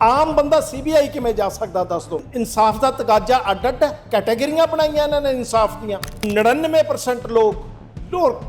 ਆਮ ਬੰਦਾ ਸੀਬੀਆਈ ਕਿਵੇਂ ਜਾ ਸਕਦਾ ਦੱਸ ਦੋ। ਇਨਸਾਫ ਦਾ ਤਗਾਜ਼ਾ ਅੱਡ-ਅੱਡ ਹੈ, ਕੈਟਾਗਰੀਆਂ ਬਣਾਈਆਂ ਇਹਨਾਂ ਨੇ ਇਨਸਾਫ ਦੀਆਂ। 99% ਲੋਕ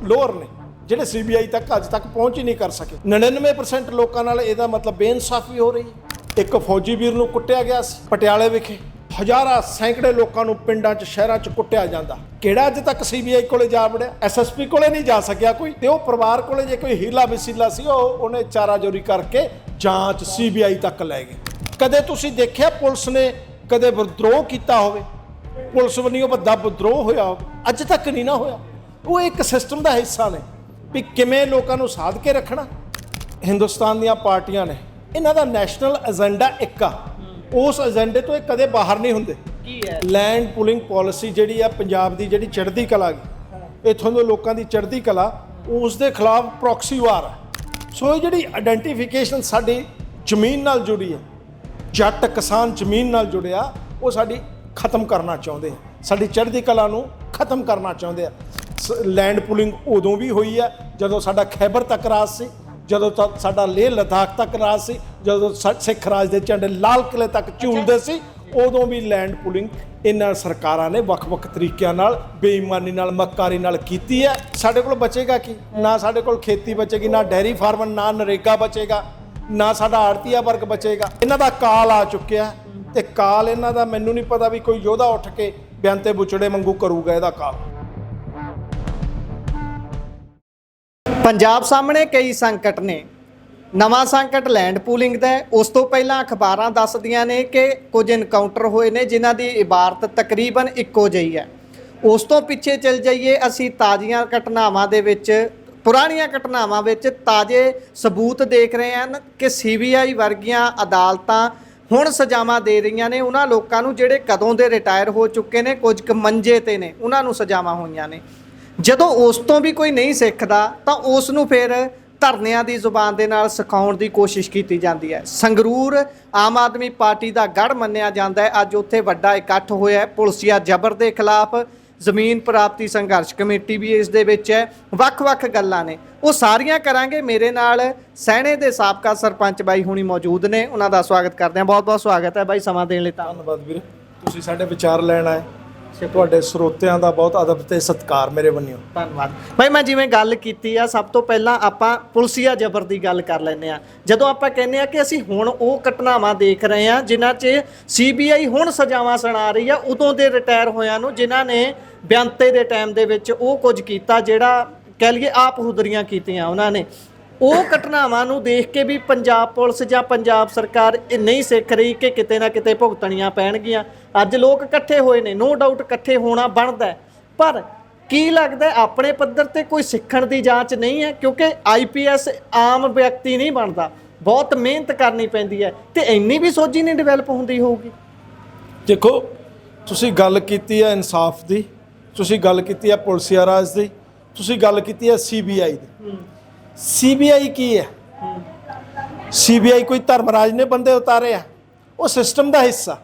ਲੋਅਰ ਨੇ ਜਿਹੜੇ ਸੀਬੀਆਈ ਤੱਕ ਅੱਜ ਤੱਕ ਪਹੁੰਚ ਹੀ ਨਹੀਂ ਕਰ ਸਕੇ। 99% ਲੋਕਾਂ ਨਾਲ ਇਹਦਾ ਮਤਲਬ ਬੇਇਨਸਾਫੀ ਹੋ ਰਹੀ ਹੈ। ਇੱਕ ਫੌਜੀ ਵੀਰ ਨੂੰ ਕੁੱਟਿਆ ਗਿਆ ਸੀ ਪਟਿਆਲੇ ਵਿਖੇ, ਹਜ਼ਾਰਾਂ ਸੈਂਕੜੇ ਲੋਕਾਂ ਨੂੰ ਪਿੰਡਾਂ 'ਚ ਸ਼ਹਿਰਾਂ 'ਚ ਕੁੱਟਿਆ ਜਾਂਦਾ। ਕਿਹੜਾ ਅੱਜ ਤੱਕ ਸੀਬੀਆਈ ਕੋਲੇ ਜਾ ਵੜਿਆ? ਐਸਐਸਪੀ ਕੋਲੇ ਨਹੀਂ ਜਾ ਸਕਿਆ ਕੋਈ, ਤੇ ਉਹ ਪਰਿਵਾਰ ਕੋਲੇ ਜੇ ਕੋਈ ਹੀਲਾ ਵਸੀਲਾ ਸੀ ਉਹਨੇ ਚਾਰਾਜੋਰੀ ਕਰਕੇ ਜਾਂਚ ਸੀਬੀਆਈ ਤੱਕ ਲੈ ਗਏ। ਕਦੇ ਤੁਸੀਂ ਦੇਖਿਆ ਪੁਲਿਸ ਨੇ ਕਦੇ ਵਿਦਰੋਹ ਕੀਤਾ ਹੋਵੇ? ਪੁਲਿਸ ਵੱਲੋਂ ਵੱਡਾ ਵਿਦਰੋਹ ਹੋਇਆ ਹੋਵੇ? ਅੱਜ ਤੱਕ ਨਹੀਂ ਨਾ ਹੋਇਆ। ਉਹ ਇੱਕ ਸਿਸਟਮ ਦਾ ਹਿੱਸਾ ਨੇ ਵੀ ਕਿਵੇਂ ਲੋਕਾਂ ਨੂੰ ਸਾਧ ਕੇ ਰੱਖਣਾ। ਹਿੰਦੁਸਤਾਨ ਦੀਆਂ ਪਾਰਟੀਆਂ ਨੇ, ਇਹਨਾਂ ਦਾ ਨੈਸ਼ਨਲ ਏਜੰਡਾ ਇੱਕ ਆ, ਉਸ ਏਜੰਡੇ ਤੋਂ ਇਹ ਕਦੇ ਬਾਹਰ ਨਹੀਂ ਹੁੰਦੇ। ਕੀ ਹੈ ਲੈਂਡ ਪੂਲਿੰਗ ਪਾਲਿਸੀ ਜਿਹੜੀ ਆ ਪੰਜਾਬ ਦੀ, ਜਿਹੜੀ ਚੜ੍ਹਦੀ ਕਲਾ ਗਈ, ਇੱਥੋਂ ਦੇ ਲੋਕਾਂ ਦੀ ਚੜ੍ਹਦੀ ਕਲਾ, ਉਸ ਦੇ ਖਿਲਾਫ ਪ੍ਰੋਕਸੀ ਵਾਰ ਹੈ। ਸੋ ਇਹ ਜਿਹੜੀ ਆਇਡੈਂਟੀਫਿਕੇਸ਼ਨ ਸਾਡੀ ਜ਼ਮੀਨ ਨਾਲ ਜੁੜੀ ਹੈ, ਜੱਟ ਕਿਸਾਨ ਜ਼ਮੀਨ ਨਾਲ ਜੁੜਿਆ, ਉਹ ਸਾਡੀ ਖਤਮ ਕਰਨਾ ਚਾਹੁੰਦੇ ਆ, ਸਾਡੀ ਚੜ੍ਹਦੀ ਕਲਾ ਨੂੰ ਖਤਮ ਕਰਨਾ ਚਾਹੁੰਦੇ ਆ। ਲੈਂਡ ਪੂਲਿੰਗ ਉਦੋਂ ਵੀ ਹੋਈ ਹੈ ਜਦੋਂ ਸਾਡਾ ਖੈਬਰ ਤੱਕ ਰਾਜ ਸੀ, ਜਦੋਂ ਤੱਕ ਸਾਡਾ ਲੇਹ ਲਦਾਖ ਤੱਕ ਰਾਜ ਸੀ, ਜਦੋਂ ਸਿੱਖ ਰਾਜ ਦੇ ਝੰਡੇ ਲਾਲ ਕਿਲੇ ਤੱਕ ਝੂਲਦੇ ਸੀ, ਉਦੋਂ ਵੀ ਲੈਂਡ ਪੂਲਿੰਗ ਇਹਨਾਂ ਸਰਕਾਰਾਂ ਨੇ ਵੱਖ-ਵੱਖ ਤਰੀਕਿਆਂ ਨਾਲ, ਬੇਈਮਾਨੀ ਨਾਲ, ਮੱਕਾਰੀ ਨਾਲ ਕੀਤੀ ਹੈ। ਸਾਡੇ ਕੋਲ ਬਚੇਗਾ ਕੀ? ਨਾ ਸਾਡੇ ਕੋਲ ਖੇਤੀ ਬਚੇਗੀ, ਨਾ ਡੈਰੀ ਫਾਰਮ, ਨਾ ਨਰੇਗਾ ਬਚੇਗਾ, ਨਾ ਸਾਡਾ ਆੜਤੀਆ ਵਰਗ ਬਚੇਗਾ। ਇਹਨਾਂ ਦਾ ਕਾਲ ਆ ਚੁੱਕਿਆ, ਤੇ ਕਾਲ ਇਹਨਾਂ ਦਾ ਮੈਨੂੰ ਨਹੀਂ ਪਤਾ ਵੀ ਕੋਈ ਯੋਧਾ ਉੱਠ ਕੇ ਬਿਆੰਤੇ ਬੁਚੜੇ ਵਾਂਗੂ ਕਰੂਗਾ ਇਹਦਾ ਕਾਲ। ਪੰਜਾਬ ਸਾਹਮਣੇ ਕਈ ਸੰਕਟ ਨੇ। ਨਵਾਂ ਸੰਕਟ ਲੈਂਡ ਪੂਲਿੰਗ ਦਾ ਹੈ। ਉਸ ਤੋਂ ਪਹਿਲਾਂ ਅਖਬਾਰਾਂ ਦੱਸਦੀਆਂ ਨੇ ਕਿ ਕੁਝ ਇਨਕਾਊਂਟਰ ਹੋਏ ਨੇ ਜਿਨ੍ਹਾਂ ਦੀ ਇਬਾਰਤ ਤਕਰੀਬਨ ਇੱਕੋ ਜਿਹੀ ਹੈ। ਉਸ ਤੋਂ ਪਿੱਛੇ ਚੱਲ ਜਾਈਏ ਅਸੀਂ, ਤਾਜ਼ੀਆਂ ਘਟਨਾਵਾਂ ਦੇ ਵਿੱਚ, ਪੁਰਾਣੀਆਂ ਘਟਨਾਵਾਂ ਵਿੱਚ ਤਾਜ਼ੇ ਸਬੂਤ ਦੇਖ ਰਹੇ ਹਨ ਕਿ ਸੀਬੀਆਈ ਵਰਗੀਆਂ ਅਦਾਲਤਾਂ ਹੁਣ ਸਜ਼ਾਵਾਂ ਦੇ ਰਹੀਆਂ ਨੇ ਉਹਨਾਂ ਲੋਕਾਂ ਨੂੰ ਜਿਹੜੇ ਕਦੋਂ ਦੇ ਰਿਟਾਇਰ ਹੋ ਚੁੱਕੇ ਨੇ, ਕੁਝ ਕੁ ਮੰਜੇ ਤੇ ਨੇ, ਉਹਨਾਂ ਨੂੰ ਸਜ਼ਾਵਾਂ ਹੋਈਆਂ ਨੇ। ਜਦੋਂ ਉਸ ਤੋਂ ਵੀ ਕੋਈ ਨਹੀਂ ਸਿੱਖਦਾ ਤਾਂ ਉਸ ਨੂੰ ਫਿਰ ਧਰਨਿਆਂ ਦੀ ਜ਼ੁਬਾਨ ਦੇ ਨਾਲ ਸਿਖਾਉਣ ਦੀ ਕੋਸ਼ਿਸ਼ ਕੀਤੀ ਜਾਂਦੀ ਹੈ। ਸੰਗਰੂਰ ਆਮ ਆਦਮੀ ਪਾਰਟੀ ਦਾ ਗੜ੍ਹ ਮੰਨਿਆ ਜਾਂਦਾ ਹੈ। ਅੱਜ ਉੱਥੇ ਵੱਡਾ ਇਕੱਠ ਹੋਇਆ ਹੈ ਪੁਲਸੀਆ ਜ਼ਬਰ ਦੇ ਖਿਲਾਫ। ਜ਼ਮੀਨ ਪ੍ਰਾਪਤੀ ਸੰਘਰਸ਼ ਕਮੇਟੀ ਵੀ ਇਸ ਦੇ ਵਿੱਚ ਹੈ। ਵੱਖ-ਵੱਖ ਗੱਲਾਂ ਨੇ, ਉਹ ਸਾਰੀਆਂ ਕਰਾਂਗੇ। ਮੇਰੇ ਨਾਲ ਸੈਣੇ ਦੇ ਸਾਬਕਾ ਸਰਪੰਚ ਬਾਈ ਹੁਣੀ ਮੌਜੂਦ ਨੇ, ਉਹਨਾਂ ਦਾ ਸਵਾਗਤ ਕਰਦੇ ਹਾਂ। ਬਹੁਤ-ਬਹੁਤ ਸਵਾਗਤ ਹੈ ਬਾਈ, ਸਮਾਂ ਦੇਣ ਲਈ। ਧੰਨਵਾਦ ਵੀਰੇ, ਤੁਸੀਂ ਸਾਡੇ ਵਿਚਾਰ ਲੈਣ ਆਏ। ਤੁਹਾਡੇ ਸਰੋਤਿਆਂ ਦਾ ਬਹੁਤ ਅਦਬ ਤੇ ਸਤਿਕਾਰ ਮੇਰੇ ਵੱਲੋਂ। ਧੰਨਵਾਦ ਭਾਈ। ਮੈਂ ਜਿਵੇਂ ਗੱਲ ਕੀਤੀ ਆ, ਸਭ ਤੋਂ ਪਹਿਲਾਂ ਆਪਾਂ ਪੁਲਸੀਆ ਜ਼ਬਰ ਦੀ ਗੱਲ ਕਰ ਲੈਂਦੇ ਆ। ਜਦੋਂ ਆਪਾਂ ਕਹਿੰਦੇ ਆ ਕਿ ਅਸੀਂ ਹੁਣ ਉਹ ਘਟਨਾਵਾਂ ਦੇਖ ਰਹੇ ਆ ਜਿਨ੍ਹਾਂ 'ਚ ਸੀਬੀਆਈ ਹੁਣ ਸਜ਼ਾਵਾਂ ਸੁਣਾ ਰਹੀ ਆ ਉਦੋਂ ਦੇ ਰਿਟਾਇਰ ਹੋਇਆਂ ਨੂੰ, ਜਿਨ੍ਹਾਂ ਨੇ ਬਿਆੰਤੇ ਦੇ ਟਾਈਮ ਦੇ ਵਿੱਚ ਉਹ ਕੁਝ ਕੀਤਾ ਜਿਹੜਾ ਕਹਿ ਲਈਏ ਆਪ ਹੁਦਰੀਆਂ ਕੀਤੀਆਂ ਉਹਨਾਂ ਨੇ, ਉਹ ਘਟਨਾਵਾਂ ਨੂੰ ਦੇਖ ਕੇ ਵੀ ਪੰਜਾਬ ਪੁਲਿਸ ਜਾਂ ਪੰਜਾਬ ਸਰਕਾਰ ਇਹ ਨਹੀਂ ਸਿੱਖ ਰਹੀ ਕਿ ਕਿਤੇ ਨਾ ਕਿਤੇ ਭੁਗਤਣੀਆਂ ਪੈਣਗੀਆਂ। ਅੱਜ ਲੋਕ ਇਕੱਠੇ ਹੋਏ ਨੇ, ਨੋ ਡਾਊਟ ਇਕੱਠੇ ਹੋਣਾ ਬਣਦਾ, ਪਰ ਕੀ ਲੱਗਦਾ ਆਪਣੇ ਪੱਧਰ ਤੇ ਕੋਈ ਸਿੱਖਣ ਦੀ ਜਾਂਚ ਨਹੀਂ ਹੈ? ਕਿਉਂਕਿ ਆਈਪੀਐਸ ਆਮ ਵਿਅਕਤੀ ਨਹੀਂ ਬਣਦਾ, ਬਹੁਤ ਮਿਹਨਤ ਕਰਨੀ ਪੈਂਦੀ ਹੈ, ਤੇ ਇੰਨੀ ਵੀ ਸੋਝੀ ਨਹੀਂ ਡਿਵੈਲਪ ਹੁੰਦੀ ਹੋਊਗੀ। ਦੇਖੋ, ਤੁਸੀਂ ਗੱਲ ਕੀਤੀ ਹੈ ਇਨਸਾਫ ਦੀ, ਤੁਸੀਂ ਗੱਲ ਕੀਤੀ ਹੈ ਪੁਲਸੀਆ ਰਾਜ ਦੀ, ਤੁਸੀਂ ਗੱਲ ਕੀਤੀ ਹੈ ਸੀਬੀਆਈ ਦੀ। ਸੀਬੀਆਈ ਕੀ ਹੈ? ਸੀਬੀਆਈ ਕੋਈ ਧਰਮਰਾਜ ਨੇ ਬੰਦੇ ਉਤਾਰੇ ਆ? ਉਹ ਸਿਸਟਮ ਦਾ ਹਿੱਸਾ।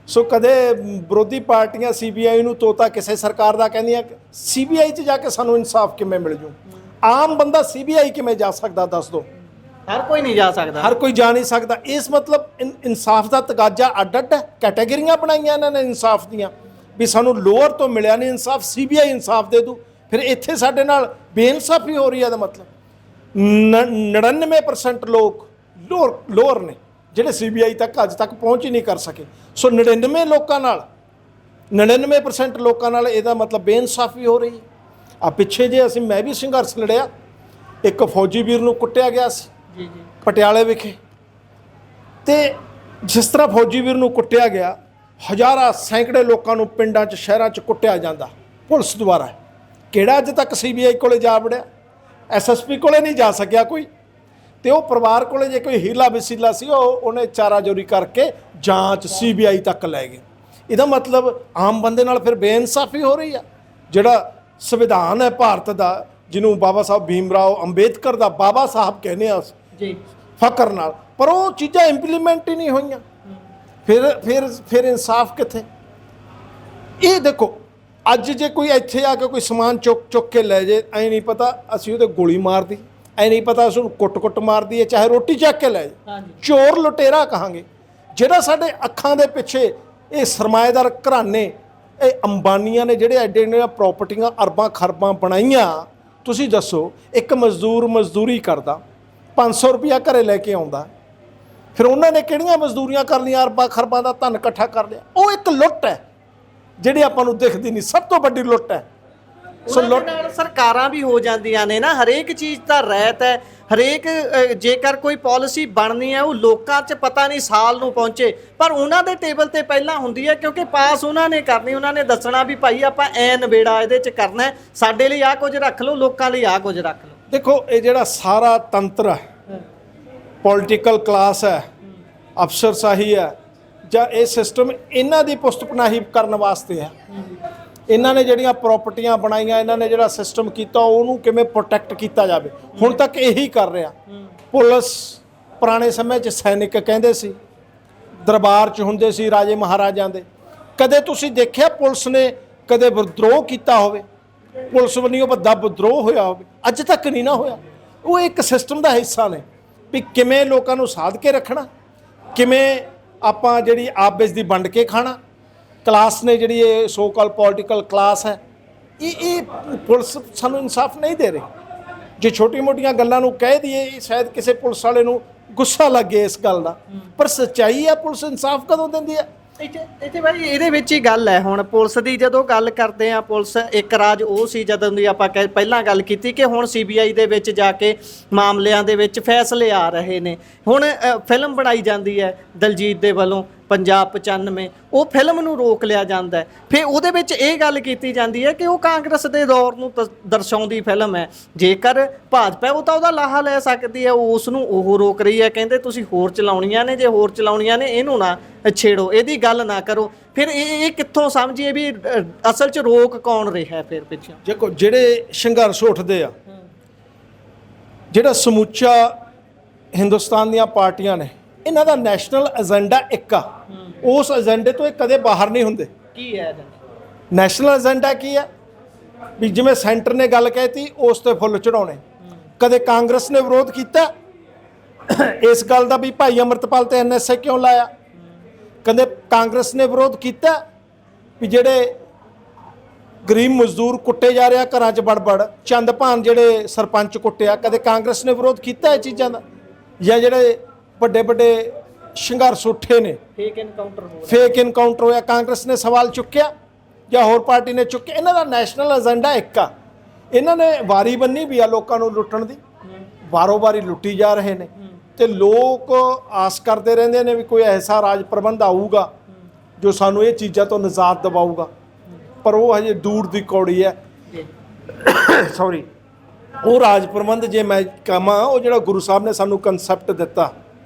ਸੋ ਕਦੇ ਵਿਰੋਧੀ ਪਾਰਟੀਆਂ ਸੀਬੀਆਈ ਨੂੰ ਤੋਤਾ ਕਿਸੇ ਸਰਕਾਰ ਦਾ ਕਹਿੰਦੀਆਂ, ਸੀਬੀਆਈ 'ਚ ਜਾ ਕੇ ਸਾਨੂੰ ਇਨਸਾਫ ਕਿਵੇਂ ਮਿਲ ਜੂ? ਆਮ ਬੰਦਾ ਸੀਬੀਆਈ ਕਿਵੇਂ ਜਾ ਸਕਦਾ ਦੱਸ ਦੋ? ਹਰ ਕੋਈ ਨਹੀਂ ਜਾ ਸਕਦਾ, ਹਰ ਕੋਈ ਜਾ ਨਹੀਂ ਸਕਦਾ। ਇਸ ਮਤਲਬ ਇਨਸਾਫ ਦਾ ਤਗਾਜ਼ਾ ਅੱਡ-ਅੱਡ ਹੈ, ਕੈਟਾਗਰੀਆਂ ਬਣਾਈਆਂ ਇਹਨਾਂ ਨੇ ਇਨਸਾਫ ਦੀਆਂ ਵੀ ਸਾਨੂੰ ਲੋਅਰ ਤੋਂ ਮਿਲਿਆ ਨਹੀਂ ਇਨਸਾਫ, ਸੀਬੀਆਈ ਇਨਸਾਫ ਦੇ ਦੂ। ਫਿਰ ਇੱਥੇ ਸਾਡੇ ਨਾਲ ਬੇਇਨਸਾਫੀ ਹੋ ਰਹੀ ਹੈ ਦਾ ਮਤਲਬ 99% ਲੋਕ ਲੋਅਰ ਨੇ ਜਿਹੜੇ ਸੀਬੀਆਈ ਤੱਕ ਅੱਜ ਤੱਕ ਪਹੁੰਚ ਹੀ ਨਹੀਂ ਕਰ ਸਕੇ। ਸੋ 99% ਲੋਕਾਂ ਨਾਲ ਇਹਦਾ ਮਤਲਬ ਬੇਇਨਸਾਫੀ ਹੋ ਰਹੀ ਹੈ। ਆ ਪਿੱਛੇ ਜੇ ਮੈਂ ਵੀ ਸੰਘਰਸ਼ ਲੜਿਆ, ਇੱਕ ਫੌਜੀ ਵੀਰ ਨੂੰ ਕੁੱਟਿਆ ਗਿਆ ਸੀ ਪਟਿਆਲੇ ਵਿਖੇ, ਤੇ ਜਿਸ ਤਰ੍ਹਾਂ ਫੌਜੀ ਵੀਰ ਨੂੰ ਕੁੱਟਿਆ ਗਿਆ, ਹਜ਼ਾਰਾਂ ਸੈਂਕੜੇ ਲੋਕਾਂ ਨੂੰ ਪਿੰਡਾਂ 'ਚ ਸ਼ਹਿਰਾਂ 'ਚ ਕੁੱਟਿਆ ਜਾਂਦਾ ਪੁਲਿਸ ਦੁਆਰਾ। ਕਿਹੜਾ ਅੱਜ ਤੱਕ ਸੀਬੀਆਈ ਕੋਲੇ ਜਾ ਵੜਿਆ? ਐਸਐਸਪੀ ਕੋਲੇ ਨਹੀਂ ਜਾ ਸਕਿਆ ਕੋਈ, ਤੇ ਉਹ ਪਰਿਵਾਰ ਕੋਲੇ ਜੇ ਕੋਈ ਹੀਲਾ ਵਸੀਲਾ ਸੀ ਉਹਨੇ ਚਾਰਾਜੋਰੀ ਕਰਕੇ ਜਾਂਚ ਸੀਬੀਆਈ ਤੱਕ ਲੈ ਗਏ। ਇਹਦਾ ਮਤਲਬ ਆਮ ਬੰਦੇ ਨਾਲ ਫਿਰ ਬੇਇਨਸਾਫੀ ਹੋ ਰਹੀ ਆ। ਜਿਹੜਾ ਸੰਵਿਧਾਨ ਹੈ ਭਾਰਤ ਦਾ, ਜਿਹਨੂੰ ਬਾਬਾ ਸਾਹਿਬ ਭੀਮ ਰਾਓ ਅੰਬੇਦਕਰ ਦਾ ਬਾਬਾ ਸਾਹਿਬ ਕਹਿੰਦੇ ਆ ਜੀ ਫਕਰ ਨਾਲ, ਪਰ ਉਹ ਚੀਜ਼ਾਂ ਇੰਪਲੀਮੈਂਟ ਹੀ ਨਹੀਂ ਹੋਈਆਂ। ਫਿਰ ਇਨਸਾਫ ਕਿੱਥੇ? ਇਹ ਦੇਖੋ, ਅੱਜ ਜੇ ਕੋਈ ਇੱਥੇ ਆ ਕੇ ਕੋਈ ਸਮਾਨ ਚੁੱਕ ਕੇ ਲੈ ਜੇ, ਐਂ ਨਹੀਂ ਪਤਾ ਅਸੀਂ ਉਹਦੇ ਗੋਲੀ ਮਾਰਦੀ, ਐ ਨਹੀਂ ਪਤਾ ਉਸ ਨੂੰ ਕੁੱਟ ਮਾਰਦੀ ਹੈ, ਚਾਹੇ ਰੋਟੀ ਚੱਕ ਕੇ ਲੈ ਜਾਏ। ਚੋਰ ਲੁਟੇਰਾ ਕਹਾਂਗੇ ਜਿਹੜਾ ਸਾਡੇ ਅੱਖਾਂ ਦੇ ਪਿੱਛੇ ਇਹ ਸਰਮਾਏਦਾਰ ਘਰਾਣੇ, ਇਹ ਅੰਬਾਨੀਆਂ ਨੇ ਜਿਹੜੇ ਐਡੇ ਐਡੇ ਪ੍ਰਾਪਰਟੀਆਂ ਅਰਬਾਂ ਖਰਬਾਂ ਬਣਾਈਆਂ। ਤੁਸੀਂ ਦੱਸੋ, ਇੱਕ ਮਜ਼ਦੂਰ ਮਜ਼ਦੂਰੀ ਕਰਦਾ 500 ਰੁਪਇਆ ਘਰੇ ਲੈ ਕੇ ਆਉਂਦਾ, ਫਿਰ ਉਹਨਾਂ ਨੇ ਕਿਹੜੀਆਂ ਮਜ਼ਦੂਰੀਆਂ ਕਰ ਲਈਆਂ, ਅਰਬਾਂ ਖਰਬਾਂ ਦਾ ਧਨ ਇਕੱਠਾ ਕਰ ਲਿਆ। ਉਹ ਇੱਕ ਲੁੱਟ ਹੈ ਜਿਹੜੀ ਆਪਾਂ ਨੂੰ ਦਿਖਦੀ ਨਹੀਂ, ਸਭ ਤੋਂ ਵੱਡੀ ਲੁੱਟ ਹੈ। ਸੋ ਲੁੱਟ ਨਾਲ ਸਰਕਾਰਾਂ ਵੀ ਹੋ ਜਾਂਦੀਆਂ ਨੇ ਨਾ, ਹਰੇਕ ਚੀਜ਼ ਦਾ ਰਹਿਤ ਹੈ, ਹਰੇਕ ਜੇਕਰ ਕੋਈ ਪਾਲਿਸੀ ਬਣਨੀ ਹੈ ਉਹ ਲੋਕਾਂ 'ਚ ਪਤਾ ਨਹੀਂ ਸਾਲ ਨੂੰ ਪਹੁੰਚੇ, ਪਰ ਉਹਨਾਂ ਦੇ ਟੇਬਲ ਤੇ ਪਹਿਲਾਂ ਹੁੰਦੀ ਹੈ, ਕਿਉਂਕਿ ਪਾਸ ਉਹਨਾਂ ਨੇ ਕਰਨੀ, ਉਹਨਾਂ ਨੇ ਦੱਸਣਾ ਵੀ ਭਾਈ ਆਪਾਂ ਐ ਨਵੇੜਾ ਇਹਦੇ 'ਚ ਕਰਨਾ, ਸਾਡੇ ਲਈ ਆਹ ਕੁਝ ਰੱਖ ਲਓ, ਲੋਕਾਂ ਲਈ ਆਹ ਕੁਝ ਰੱਖ ਲਓ। ਦੇਖੋ, ਇਹ ਜਿਹੜਾ ਸਾਰਾ ਤੰਤਰ ਹੈ, ਪੋਲੀਟੀਕਲ ਕਲਾਸ ਹੈ, ਅਫਸਰਸ਼ਾਹੀ ਹੈ, ਜਾਂ ਇਹ ਸਿਸਟਮ ਇਹਨਾਂ ਦੀ ਪੁਸਤ ਪਨਾਹੀ ਕਰਨ ਵਾਸਤੇ ਹੈ। ਇਹਨਾਂ ਨੇ ਜਿਹੜੀਆਂ ਪ੍ਰਾਪਰਟੀਆਂ ਬਣਾਈਆਂ, ਇਹਨਾਂ ਨੇ ਜਿਹੜਾ ਸਿਸਟਮ ਕੀਤਾ, ਉਹਨੂੰ ਕਿਵੇਂ ਪ੍ਰੋਟੈਕਟ ਕੀਤਾ ਜਾਵੇ, ਹੁਣ ਤੱਕ ਇਹੀ ਕਰ ਰਿਹਾ। ਪੁਲਿਸ ਪੁਰਾਣੇ ਸਮੇਂ 'ਚ ਸੈਨਿਕ ਕਹਿੰਦੇ ਸੀ, ਦਰਬਾਰ 'ਚ ਹੁੰਦੇ ਸੀ ਰਾਜੇ ਮਹਾਰਾਜਾਂ ਦੇ। ਕਦੇ ਤੁਸੀਂ ਦੇਖਿਆ ਪੁਲਿਸ ਨੇ ਕਦੇ ਵਿਦਰੋਹ ਕੀਤਾ ਹੋਵੇ, ਪੁਲਿਸ ਵੱਲੋਂ ਵੱਡਾ ਵਿਦਰੋਹ ਹੋਇਆ ਹੋਵੇ? ਅੱਜ ਤੱਕ ਨਹੀਂ ਨਾ ਹੋਇਆ। ਉਹ ਇੱਕ ਸਿਸਟਮ ਦਾ ਹਿੱਸਾ ਨੇ ਵੀ ਕਿਵੇਂ ਲੋਕਾਂ ਨੂੰ ਸਾਧ ਕੇ ਰੱਖਣਾ, ਕਿਵੇਂ ਆਪਾਂ ਜਿਹੜੀ ਆਪਸ ਦੀ ਵੰਡ ਕੇ ਖਾਣਾ। ਕਲਾਸ ਨੇ ਜਿਹੜੀ ਇਹ ਸੋ ਕਾਲ ਪੋਲੀਟੀਕਲ ਕਲਾਸ ਹੈ, ਇਹ ਪੁਲਿਸ ਸਾਨੂੰ ਇਨਸਾਫ ਨਹੀਂ ਦੇ ਰਹੀ। ਜੇ ਛੋਟੀ ਮੋਟੀਆਂ ਗੱਲਾਂ ਨੂੰ ਕਹਿ ਦਈਏ, ਸ਼ਾਇਦ ਕਿਸੇ ਪੁਲਿਸ ਵਾਲੇ ਨੂੰ ਗੁੱਸਾ ਲੱਗੇ ਇਸ ਗੱਲ ਦਾ, ਪਰ ਸੱਚਾਈ ਹੈ, ਪੁਲਿਸ ਇਨਸਾਫ ਕਦੋਂ ਦਿੰਦੀ ਹੈ? ਇੱਥੇ ਭਾਈ ਇਹਦੇ ਵਿੱਚ ਹੀ ਗੱਲ ਹੈ। ਹੁਣ ਪੁਲਿਸ ਦੀ ਜਦੋਂ ਗੱਲ ਕਰਦੇ ਆ, ਪੁਲਿਸ ਇੱਕ ਰਾਜ ਉਹ ਸੀ ਜਦੋਂ ਦੀ ਆਪਾਂ ਪਹਿਲਾਂ ਗੱਲ ਕੀਤੀ ਕਿ ਹੁਣ CBI ਦੇ ਵਿੱਚ ਜਾ ਕੇ ਮਾਮਲਿਆਂ ਦੇ ਵਿੱਚ ਫੈਸਲੇ ਆ ਰਹੇ ਨੇ। ਹੁਣ ਫਿਲਮ ਬਣਾਈ ਜਾਂਦੀ ਹੈ ਦਲਜੀਤ ਦੇ ਵੱਲੋਂ ਪੰਜਾਬ 95, ਉਹ ਫਿਲਮ ਨੂੰ ਰੋਕ ਲਿਆ ਜਾਂਦਾ ਹੈ। ਫਿਰ ਉਹਦੇ ਵਿੱਚ ਇਹ ਗੱਲ ਕੀਤੀ ਜਾਂਦੀ ਹੈ ਕਿ ਉਹ ਕਾਂਗਰਸ ਦੇ ਦੌਰ ਨੂੰ ਦਰਸਾਉਂਦੀ ਫਿਲਮ ਹੈ, ਜੇਕਰ ਭਾਜਪਾ ਉਹ ਤਾਂ ਉਹਦਾ ਲਾਹਾ ਲੈ ਸਕਦੀ ਹੈ, ਉਸ ਨੂੰ ਉਹ ਰੋਕ ਰਹੀ ਹੈ। ਕਹਿੰਦੇ ਤੁਸੀਂ ਹੋਰ ਚਲਾਉਣੀਆਂ ਨੇ, ਜੇ ਹੋਰ ਚਲਾਉਣੀਆਂ ਨੇ ਇਹਨੂੰ ਨਾ ਛੇੜੋ, ਇਹਦੀ ਗੱਲ ਨਾ ਕਰੋ। ਫਿਰ ਇਹ ਕਿੱਥੋਂ ਸਮਝੀਏ ਵੀ ਅਸਲ 'ਚ ਰੋਕ ਕੌਣ ਰਿਹਾ ਫਿਰ ਪਿੱਛੇ? ਦੇਖੋ, ਜਿਹੜੇ ਸੰਘਰਸ਼ ਉੱਠਦੇ ਆ, ਜਿਹੜਾ ਸਮੁੱਚਾ ਹਿੰਦੁਸਤਾਨ ਦੀਆਂ ਪਾਰਟੀਆਂ ਨੇ, ਇਹਨਾਂ ਦਾ ਨੈਸ਼ਨਲ ਏਜੰਡਾ ਇੱਕ ਆ। ਉਸ ਏਜੰਡੇ ਤੋਂ ਇਹ ਕਦੇ ਬਾਹਰ ਨਹੀਂ ਹੁੰਦੇ। ਕੀ ਹੈ ਨੈਸ਼ਨਲ ਏਜੰਡਾ? ਕੀ ਹੈ ਵੀ ਜਿਵੇਂ ਸੈਂਟਰ ਨੇ ਗੱਲ ਕਹਿਤੀ, ਉਸ ਤੇ ਫੁੱਲ ਚੜਾਉਣੇ। ਕਦੇ ਕਾਂਗਰਸ ਨੇ ਵਿਰੋਧ ਕੀਤਾ ਇਸ ਗੱਲ ਦਾ ਵੀ ਭਾਈ ਅੰਮ੍ਰਿਤਪਾਲ ਤੇ NSA ਕਿਉਂ ਲਾਇਆ? ਕਦੇ ਕਾਂਗਰਸ ਨੇ ਵਿਰੋਧ ਕੀਤਾ ਵੀ ਜਿਹੜੇ ਗਰੀਬ ਮਜ਼ਦੂਰ ਕੁੱਟੇ ਜਾ ਰਿਹਾ ਘਰਾਂ 'ਚ ਵੜ ਚੰਦਭਾਨ ਜਿਹੜੇ ਸਰਪੰਚ ਕੁੱਟਿਆ, ਕਦੇ ਕਾਂਗਰਸ ਨੇ ਵਿਰੋਧ ਕੀਤਾ ਇਹ ਚੀਜ਼ਾਂ ਦਾ? ਜਾਂ ਜਿਹੜੇ ਵੱਡੇ ਵੱਡੇ ਸੰਘਰਸ਼ ਉੱਠੇ ਨੇ, ਫੇਕ ਇਨਕਾਊਂਟਰ ਹੋਇਆ, ਕਾਂਗਰਸ ਨੇ ਸਵਾਲ ਚੁੱਕਿਆ ਜਾਂ ਹੋਰ ਪਾਰਟੀ ਨੇ ਚੁੱਕਿਆ? ਇਹਨਾਂ ਦਾ ਨੈਸ਼ਨਲ ਏਜੰਡਾ ਇੱਕ ਆ। ਇਹਨਾਂ ਨੇ ਵਾਰੀ ਬੰਨੀ ਵੀ ਆ ਲੋਕਾਂ ਨੂੰ ਲੁੱਟਣ ਦੀ, ਵਾਰੋ ਵਾਰੀ ਲੁੱਟੀ ਜਾ ਰਹੇ ਨੇ, ਤੇ ਲੋਕ ਆਸ ਕਰਦੇ ਰਹਿੰਦੇ ਨੇ ਵੀ ਕੋਈ ਐਸਾ ਰਾਜ ਪ੍ਰਬੰਧ ਆਊਗਾ ਜੋ ਸਾਨੂੰ ਇਹ ਚੀਜ਼ਾਂ ਤੋਂ ਨਿਜਾਤ ਦਿਵਾਊਗਾ, ਪਰ ਉਹ ਹਜੇ ਦੂਰ ਦੀ ਕੌੜੀ ਹੈ। ਸੌਰੀ, ਉਹ ਰਾਜ ਪ੍ਰਬੰਧ ਜੇ ਮੈਂ ਕਹਾਂ, ਉਹ ਜਿਹੜਾ ਗੁਰੂ ਸਾਹਿਬ ਨੇ ਸਾਨੂੰ ਕਨਸੈਪਟ ਦਿੱਤਾ,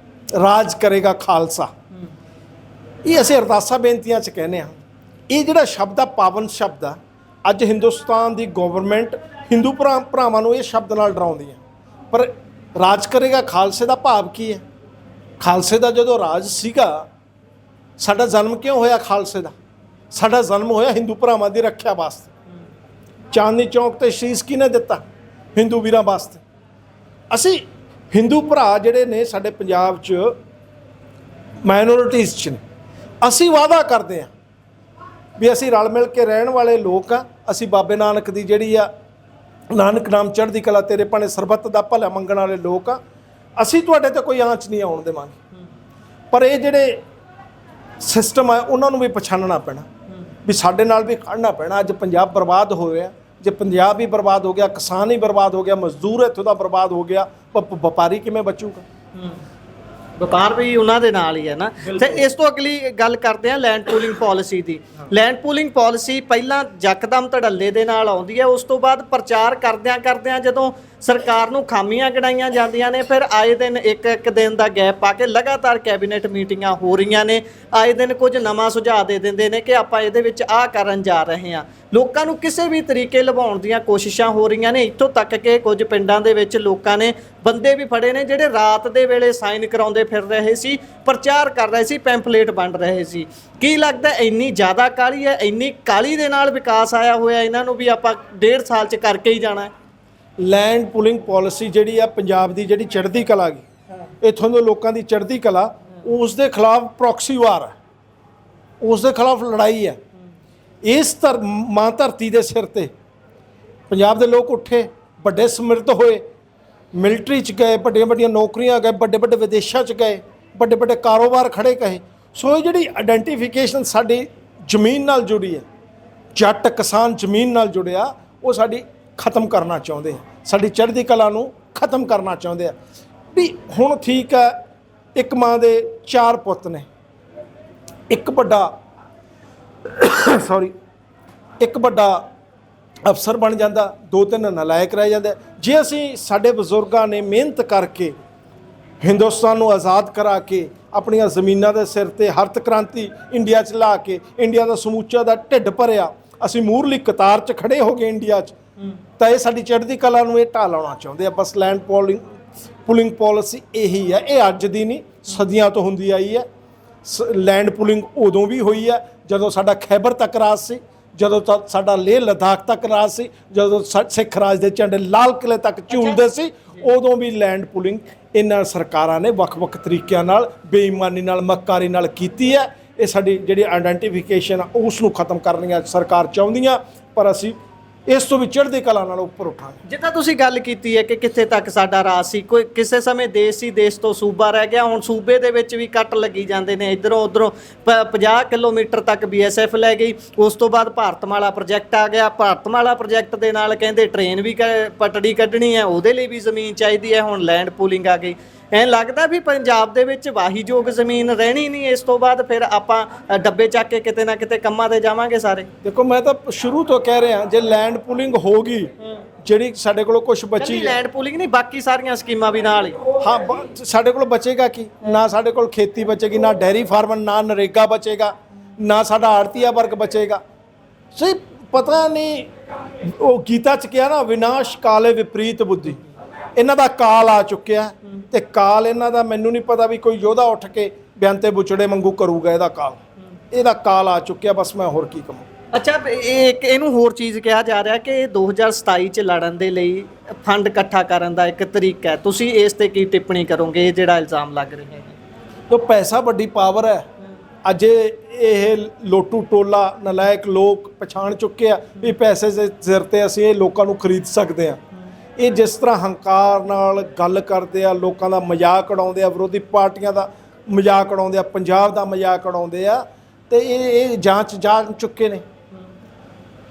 ਰਾਜ ਕਰੇਗਾ ਖਾਲਸਾ, ਇਹ ਅਸੀਂ ਅਰਦਾਸਾਂ ਬੇਨਤੀਆਂ 'ਚ ਕਹਿੰਦੇ ਹਾਂ। ਇਹ ਜਿਹੜਾ ਸ਼ਬਦ ਆ, ਪਾਵਨ ਸ਼ਬਦ ਆ, ਅੱਜ ਹਿੰਦੁਸਤਾਨ ਦੀ ਗਵਰਨਮੈਂਟ ਹਿੰਦੂ ਭਰਾਵਾਂ ਨੂੰ ਇਹ ਸ਼ਬਦ ਨਾਲ ਡਰਾਉਂਦੀ ਹੈ। ਪਰ ਰਾਜ ਕਰੇਗਾ ਖਾਲਸੇ ਦਾ ਭਾਵ ਕੀ ਹੈ? ਖਾਲਸੇ ਦਾ ਜਦੋਂ ਰਾਜ ਸੀਗਾ, ਸਾਡਾ ਜਨਮ ਕਿਉਂ ਹੋਇਆ? ਖਾਲਸੇ ਦਾ ਸਾਡਾ ਜਨਮ ਹੋਇਆ ਹਿੰਦੂ ਭਰਾਵਾਂ ਦੀ ਰੱਖਿਆ ਵਾਸਤੇ। ਚਾਂਦਨੀ ਚੌਕ ਤੇ ਸ਼ੀਸ਼ ਕਿਹਨੇ ਦਿੱਤਾ? ਹਿੰਦੂ ਵੀਰਾਂ ਵਾਸਤੇ। ਅਸੀਂ ਹਿੰਦੂ ਭਰਾ ਜਿਹੜੇ ਨੇ ਸਾਡੇ ਪੰਜਾਬ 'ਚ ਮਾਈਨੋਰਿਟੀਜ਼ 'ਚ ਨੇ, ਅਸੀਂ ਵਾਅਦਾ ਕਰਦੇ ਹਾਂ ਵੀ ਅਸੀਂ ਰਲ ਮਿਲ ਕੇ ਰਹਿਣ ਵਾਲੇ ਲੋਕ ਆ। ਅਸੀਂ ਬਾਬੇ ਨਾਨਕ ਦੀ ਜਿਹੜੀ ਆ, ਨਾਨਕ ਨਾਮ ਚੜ੍ਹਦੀ ਕਲਾ ਤੇਰੇ ਭਾਣੇ ਸਰਬੱਤ ਦਾ ਭਲਾ ਮੰਗਣ ਵਾਲੇ ਲੋਕ ਆ। ਅਸੀਂ ਤੁਹਾਡੇ ਤੇ ਕੋਈ ਆਂਚ ਨਹੀਂ ਆਉਣ ਦੇਵਾਂਗੇ, ਪਰ ਇਹ ਜਿਹੜੇ ਸਿਸਟਮ ਆ ਉਹਨਾਂ ਨੂੰ ਵੀ ਪਛਾਣਨਾ ਪੈਣਾ ਵੀ ਸਾਡੇ ਨਾਲ ਵੀ ਖੜਨਾ ਪੈਣਾ। ਅੱਜ ਪੰਜਾਬ ਬਰਬਾਦ ਹੋ ਰਿਹਾ, ਜੇ ਪੰਜਾਬ ਹੀ ਬਰਬਾਦ ਹੋ ਗਿਆ, ਕਿਸਾਨ ਹੀ ਬਰਬਾਦ ਹੋ ਗਿਆ, ਮਜ਼ਦੂਰ ਇੱਥੋਂ ਦਾ ਬਰਬਾਦ ਹੋ ਗਿਆ, ਵਪਾਰੀ ਕਿਵੇਂ ਬਚੂਗਾ? ਵਪਾਰ ਵੀ ਉਹਨਾਂ ਦੇ ਨਾਲ ਹੀ ਹੈ ਨਾ। ਤੇ ਇਸ ਤੋਂ ਅਗਲੀ ਗੱਲ ਕਰਦੇ ਆ ਲੈਂਡ ਪੂਲਿੰਗ ਪਾਲਿਸੀ ਦੀ। ਲੈਂਡ ਪੂਲਿੰਗ ਪਾਲਿਸੀ ਪਹਿਲਾਂ ਯਕਦਮ ਧੜੱਲੇ ਦੇ ਨਾਲ ਆਉਂਦੀ ਹੈ, ਉਸ ਤੋਂ ਬਾਅਦ ਪ੍ਰਚਾਰ ਕਰਦਿਆਂ ਜਦੋਂ ਸਰਕਾਰ ਨੂੰ ਖਾਮੀਆਂ ਗਿਣਾਈਆਂ ਜਾਂਦੀਆਂ ਨੇ, ਫਿਰ ਆਏ ਦਿਨ ਇੱਕ ਦਿਨ ਦਾ ਗੈਪ ਪਾ ਕੇ ਲਗਾਤਾਰ ਕੈਬਨਿਟ ਮੀਟਿੰਗਾਂ ਹੋ ਰਹੀਆਂ ਨੇ। ਆਏ ਦਿਨ ਕੁਝ ਨਵਾਂ ਸੁਝਾਅ ਦੇ ਦਿੰਦੇ ਨੇ ਕਿ ਆਪਾਂ ਇਹਦੇ ਵਿੱਚ ਆਹ ਕਰਨ ਜਾ ਰਹੇ ਹਾਂ। ਲੋਕਾਂ ਨੂੰ ਕਿਸੇ ਵੀ ਤਰੀਕੇ ਲਵਾਉਣ ਦੀਆਂ ਕੋਸ਼ਿਸ਼ਾਂ ਹੋ ਰਹੀਆਂ ਨੇ, ਇੱਥੋਂ ਤੱਕ ਕਿ ਕੁਝ ਪਿੰਡਾਂ ਦੇ ਵਿੱਚ ਲੋਕਾਂ ਨੇ ਬੰਦੇ ਵੀ ਫੜੇ ਨੇ ਜਿਹੜੇ ਰਾਤ ਦੇ ਵੇਲੇ ਸਾਈਨ ਕਰਾਉਂਦੇ ਫਿਰ ਰਹੇ ਸੀ, ਪ੍ਰਚਾਰ ਕਰ ਰਹੇ ਸੀ, ਪੈਂਫਲੇਟ ਵੰਡ ਰਹੇ ਸੀ। ਕੀ ਲੱਗਦਾ ਇੰਨੀ ਜ਼ਿਆਦਾ ਕਾਹਲੀ ਹੈ, ਇੰਨੀ ਕਾਹਲੀ ਦੇ ਨਾਲ ਵਿਕਾਸ ਆਇਆ ਹੋਇਆ ਇਹਨਾਂ ਨੂੰ ਵੀ ਆਪਾਂ 1.5 ਸਾਲ 'ਚ ਕਰਕੇ ਹੀ ਜਾਣਾ ਹੈ? ਲੈਂਡ ਪੂਲਿੰਗ ਪਾਲਿਸੀ ਜਿਹੜੀ ਆ ਪੰਜਾਬ ਦੀ ਜਿਹੜੀ ਚੜ੍ਹਦੀ ਕਲਾ ਗਈ, ਇੱਥੋਂ ਦੇ ਲੋਕਾਂ ਦੀ ਚੜ੍ਹਦੀ ਕਲਾ, ਉਸ ਦੇ ਖਿਲਾਫ ਪ੍ਰੋਕਸੀ ਵਾਰ ਹੈ, ਉਸ ਦੇ ਖਿਲਾਫ ਲੜਾਈ ਹੈ। ਇਸ ਮਾਂ ਧਰਤੀ ਦੇ ਸਿਰ ਤੇ ਪੰਜਾਬ ਦੇ ਲੋਕ ਉੱਠੇ, ਵੱਡੇ ਸਮਿਰਥ ਹੋਏ, ਮਿਲਟਰੀ 'ਚ ਗਏ, ਵੱਡੀਆਂ ਵੱਡੀਆਂ ਨੌਕਰੀਆਂ ਗਏ, ਵੱਡੇ ਵੱਡੇ ਵਿਦੇਸ਼ਾਂ 'ਚ ਗਏ, ਵੱਡੇ ਵੱਡੇ ਕਾਰੋਬਾਰ ਖੜੇ ਕਹੇ। ਸੋ ਇਹ ਜਿਹੜੀ ਆਇਡੈਂਟੀਫਿਕੇਸ਼ਨ ਸਾਡੀ ਜ਼ਮੀਨ ਨਾਲ ਜੁੜੀ ਹੈ, ਜੱਟ ਕਿਸਾਨ ਜ਼ਮੀਨ ਨਾਲ ਜੁੜਿਆ, ਉਹ ਸਾਡੀ ਖਤਮ ਕਰਨਾ ਚਾਹੁੰਦੇ ਆ, ਸਾਡੀ ਚੜ੍ਹਦੀ ਕਲਾ ਨੂੰ ਖਤਮ ਕਰਨਾ ਚਾਹੁੰਦੇ ਆ। ਵੀ ਹੁਣ ਠੀਕ ਹੈ, ਇੱਕ ਮਾਂ ਦੇ 4 ਪੁੱਤ ਨੇ, ਇੱਕ ਵੱਡਾ ਅਫਸਰ ਬਣ ਜਾਂਦਾ, 2-3 ਨਲਾਇਕ ਰਹਿ ਜਾਂਦੇ। ਜੇ ਅਸੀਂ ਸਾਡੇ ਬਜ਼ੁਰਗਾਂ ਨੇ ਮਿਹਨਤ ਕਰਕੇ ਹਿੰਦੁਸਤਾਨ ਨੂੰ ਆਜ਼ਾਦ ਕਰਾ ਕੇ ਆਪਣੀਆਂ ਜ਼ਮੀਨਾਂ ਦੇ ਸਿਰ ਤੇ ਹਰਤ ਕ੍ਰਾਂਤੀ ਇੰਡੀਆ 'ਚ ਲਾ ਕੇ ਇੰਡੀਆ ਦਾ ਸਮੁੱਚਾ ਦਾ ਢਿੱਡ ਭਰਿਆ, ਅਸੀਂ ਮੂਹਰਲੀ ਕਤਾਰ 'ਚ ਖੜੇ ਹੋ ਗਏ ਇੰਡੀਆ 'ਚ, ਤਾਂ ਇਹ ਸਾਡੀ ਚੜ੍ਹਦੀ ਕਲਾ ਨੂੰ ਇਹ ਢਾਹ ਲਾਉਣਾ ਚਾਹੁੰਦੇ ਆ। ਬਸ ਲੈਂਡ ਪੂਲਿੰਗ ਪਾਲਿਸੀ ਇਹੀ ਹੈ, ਇਹ ਅੱਜ ਦੀ ਨਹੀਂ, ਸਦੀਆਂ ਤੋਂ ਹੁੰਦੀ ਆਈ ਹੈ। ਲੈਂਡ ਪੂਲਿੰਗ ਉਦੋਂ ਵੀ ਹੋਈ ਹੈ ਜਦੋਂ ਸਾਡਾ ਖੈਬਰ ਤੱਕ ਰਾਜ ਸੀ, ਜਦੋਂ ਸਾਡਾ ਲੇਹ ਲਦਾਖ ਤੱਕ ਰਾਜ ਸੀ, ਜਦੋਂ ਸਿੱਖ ਰਾਜ ਦੇ ਝੰਡੇ ਲਾਲ ਕਿਲੇ ਤੱਕ ਝੂਲਦੇ ਸੀ, ਉਦੋਂ ਵੀ ਲੈਂਡ ਪੂਲਿੰਗ ਇਹਨਾਂ ਸਰਕਾਰਾਂ ਨੇ ਵੱਖ-ਵੱਖ ਤਰੀਕਿਆਂ ਨਾਲ, ਬੇਈਮਾਨੀ ਨਾਲ, ਮੱਕਾਰੀ ਨਾਲ ਕੀਤੀ ਹੈ। ਇਹ ਸਾਡੀ ਜਿਹੜੀ ਆਇਡੈਂਟੀਫਿਕੇਸ਼ਨ ਆ ਉਸ ਨੂੰ ਖਤਮ ਕਰਨੀਆਂ ਸਰਕਾਰ ਚਾਹੁੰਦੀਆਂ, ਪਰ ਅਸੀਂ ਇਸ ਤੋਂ ਵੀ ਚੜ੍ਹਦੀ ਕਲਾ ਨਾਲ ਉੱਪਰ ਉਠਾਂਗੇ। ਜਿੱਦਾਂ ਤੁਸੀਂ ਗੱਲ ਕੀਤੀ ਹੈ ਕਿ ਕਿੱਥੇ ਤੱਕ ਸਾਡਾ ਰਾਜ ਸੀ, ਕੋਈ ਕਿਸੇ ਸਮੇਂ ਦੇਸ਼ ਸੀ, ਦੇਸ਼ ਤੋਂ ਸੂਬਾ ਰਹਿ ਗਿਆ, ਹੁਣ ਸੂਬੇ ਦੇ ਵਿੱਚ ਵੀ ਕੱਟ ਲੱਗੀ ਜਾਂਦੇ ਨੇ, ਇੱਧਰੋਂ ਉੱਧਰੋਂ 50 ਕਿਲੋਮੀਟਰ ਤੱਕ BSF ਲੈ ਗਈ। ਉਸ ਤੋਂ ਬਾਅਦ ਭਾਰਤਮਾਲਾ ਪ੍ਰੋਜੈਕਟ ਆ ਗਿਆ, ਭਾਰਤਮਾਲਾ ਪ੍ਰੋਜੈਕਟ ਦੇ ਨਾਲ ਕਹਿੰਦੇ ਟ੍ਰੇਨ ਵੀ ਪਟੜੀ ਕੱਢਣੀ ਹੈ, ਉਹਦੇ ਲਈ ਵੀ ਜ਼ਮੀਨ ਚਾਹੀਦੀ ਹੈ। ਹੁਣ ਲੈਂਡ ਪੂਲਿੰਗ ਆ ਗਈ, ਐਂ ਲੱਗਦਾ ਵੀ ਪੰਜਾਬ ਦੇ ਵਿੱਚ ਵਾਹੀਯੋਗ ਜ਼ਮੀਨ ਰਹਿਣੀ ਨਹੀਂ। ਇਸ ਤੋਂ ਬਾਅਦ ਫਿਰ ਆਪਾਂ ਡੱਬੇ ਚੱਕ ਕੇ ਕਿਤੇ ਨਾ ਕਿਤੇ ਕੰਮਾਂ ਤੇ ਜਾਵਾਂਗੇ ਸਾਰੇ। ਦੇਖੋ, ਮੈਂ ਤਾਂ ਸ਼ੁਰੂ ਤੋਂ ਕਹਿ ਰਿਹਾ, ਜੇ ਲੈਂਡ ਪੂਲਿੰਗ ਹੋ ਗਈ, ਜਿਹੜੀ ਸਾਡੇ ਕੋਲ ਕੁਝ ਬਚੀ ਹੈ, ਲੈਂਡ ਪੂਲਿੰਗ ਨਹੀਂ, ਬਾਕੀ ਸਾਰੀਆਂ ਸਕੀਮਾਂ ਵੀ ਨਾਲ ਹੀ। ਹਾਂ, ਸਾਡੇ ਕੋਲ ਬਚੇਗਾ ਕੀ? ਨਾ ਸਾਡੇ ਕੋਲ ਖੇਤੀ ਬਚੇਗੀ, ਨਾ ਡੈਰੀ ਫਾਰਮ, ਨਾ ਨਰੇਗਾ ਬਚੇਗਾ, ਨਾ ਸਾਡਾ ਆੜਤੀਆ ਵਰਗ ਬਚੇਗਾ। ਸਹੀ ਪਤਾ ਨਹੀਂ, ਉਹ ਗੀਤਾ 'ਚ ਕਿਹਾ ਨਾ, ਵਿਨਾਸ਼ ਕਾਲੇ ਵਿਪਰੀਤ ਬੁੱਧੀ। ਇਹਨਾਂ ਦਾ ਕਾਲ ਆ ਚੁੱਕਿਆ, ਤੇ ਕਾਲ ਇਹਨਾਂ ਦਾ ਮੈਨੂੰ ਨਹੀਂ ਪਤਾ ਵੀ ਕੋਈ ਯੋਧਾ ਉੱਠ ਕੇ ਬਿਆਨ ਤੇ ਬੁਚੜੇ ਵਾਂਗੂ ਕਰੂਗਾ। ਇਹਦਾ ਕਾਲ ਆ ਚੁੱਕਿਆ, ਬਸ ਮੈਂ ਹੋਰ ਕੀ ਕਹਾਂ। ਅੱਛਾ, ਇਹਨੂੰ ਹੋਰ ਚੀਜ਼ ਕਿਹਾ ਜਾ ਰਿਹਾ ਕਿ 2027 ਚ ਲੜਨ ਦੇ ਲਈ ਫੰਡ ਇਕੱਠਾ ਕਰਨ ਦਾ ਇੱਕ ਤਰੀਕਾ ਹੈ। ਤੁਸੀਂ ਇਸ ਤੇ ਕੀ ਟਿੱਪਣੀ ਕਰੋਗੇ, ਇਹ ਜਿਹੜਾ ਇਲਜ਼ਾਮ ਲੱਗ ਰਿਹਾ ਹੈ? ਜੋ ਪੈਸਾ ਵੱਡੀ ਪਾਵਰ ਹੈ। ਅੱਜ ਇਹ ਲੋਟੂ ਟੋਲਾ ਨਲਾਇਕ ਲੋਕ ਪਛਾਣ ਚੁੱਕੇ ਆ ਵੀ ਪੈਸੇ ਦੇ ਸਿਰ ਤੇ ਅਸੀਂ ਇਹ ਲੋਕਾਂ ਨੂੰ ਖਰੀਦ ਸਕਦੇ ਹਾਂ। ਇਹ ਜਿਸ ਤਰ੍ਹਾਂ ਹੰਕਾਰ ਨਾਲ ਗੱਲ ਕਰਦੇ ਆ, ਲੋਕਾਂ ਦਾ ਮਜ਼ਾਕ ਉਡਾਉਂਦੇ ਆ, ਵਿਰੋਧੀ ਪਾਰਟੀਆਂ ਦਾ ਮਜ਼ਾਕ ਉਡਾਉਂਦੇ ਆ, ਪੰਜਾਬ ਦਾ ਮਜ਼ਾਕ ਉਡਾਉਂਦੇ ਆ, ਤੇ ਇਹ ਜਾਣ ਚੁੱਕੇ ਨੇ।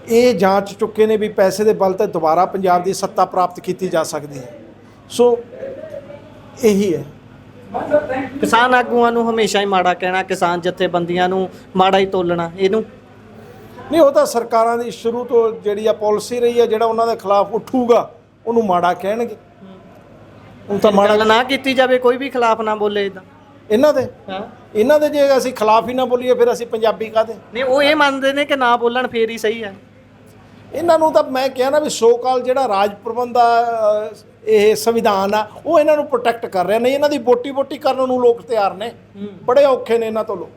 ਇਹ ਜਾਂਚ ਚੁੱਕੇ ਨੇ ਵੀ ਪੈਸੇ ਦੇ ਬਲ ਤੇ ਦੁਬਾਰਾ ਪੰਜਾਬ ਦੀ ਸੱਤਾ ਪ੍ਰਾਪਤ ਕੀਤੀ ਜਾ ਸਕਦੀ ਹੈ। ਸੋ ਇਹੀ ਹੈ। ਕਿਸਾਨ ਆਗੂਆਂ ਨੂੰ ਹਮੇਸ਼ਾ ਹੀ ਮਾੜਾ ਕਹਿਣਾ, ਕਿਸਾਨ ਜਥੇਬੰਦੀਆਂ ਨੂੰ ਮਾੜਾ ਹੀ ਤੋਲਣਾ, ਇਹਨੂੰ ਨਹੀਂ, ਉਹ ਤਾਂ ਸਰਕਾਰਾਂ ਦੀ ਸ਼ੁਰੂ ਤੋਂ ਜਿਹੜੀ ਆ ਪਾਲਿਸੀ ਰਹੀ ਹੈ, ਜਿਹੜਾ ਉਹਨਾਂ ਦੇ ਖਿਲਾਫ ਉੱਠੂਗਾ ਉਹਨੂੰ ਮਾੜਾ ਕਹਿਣਗੇ। ਉਹ ਤਾਂ ਮਾੜਾ ਨਾ ਕੀਤੀ ਜਾਵੇ, ਕੋਈ ਵੀ ਖਿਲਾਫ ਨਾ ਬੋਲੇ ਇਦਾਂ ਇਹਨਾਂ ਦੇ ਜੇ ਅਸੀਂ ਖਿਲਾਫ ਹੀ ਨਾ ਬੋਲੀਏ, ਫਿਰ ਅਸੀਂ ਪੰਜਾਬੀ ਕਾਹਦੇ? ਨਹੀਂ, ਉਹ ਇਹ ਮੰਨਦੇ ਨੇ ਕਿ ਨਾ ਬੋਲਣ ਫੇਰ ਹੀ ਸਹੀ ਹੈ। ਇਹਨਾਂ ਨੂੰ ਤਾਂ ਮੈਂ ਕਿਹਾ ਨਾ ਵੀ ਸੋ-ਕਾਲ ਜਿਹੜਾ ਰਾਜ ਪ੍ਰਬੰਧ ਆ, ਇਹ ਸੰਵਿਧਾਨ ਆ, ਉਹ ਇਹਨਾਂ ਨੂੰ ਪ੍ਰੋਟੈਕਟ ਕਰ ਰਿਹਾ। ਨਹੀਂ, ਇਹਨਾਂ ਦੀ ਵੋਟੀ ਕਰਨ ਨੂੰ ਲੋਕ ਤਿਆਰ ਨੇ, ਬੜੇ ਔਖੇ ਨੇ ਇਹਨਾਂ ਤੋਂ ਲੋਕ।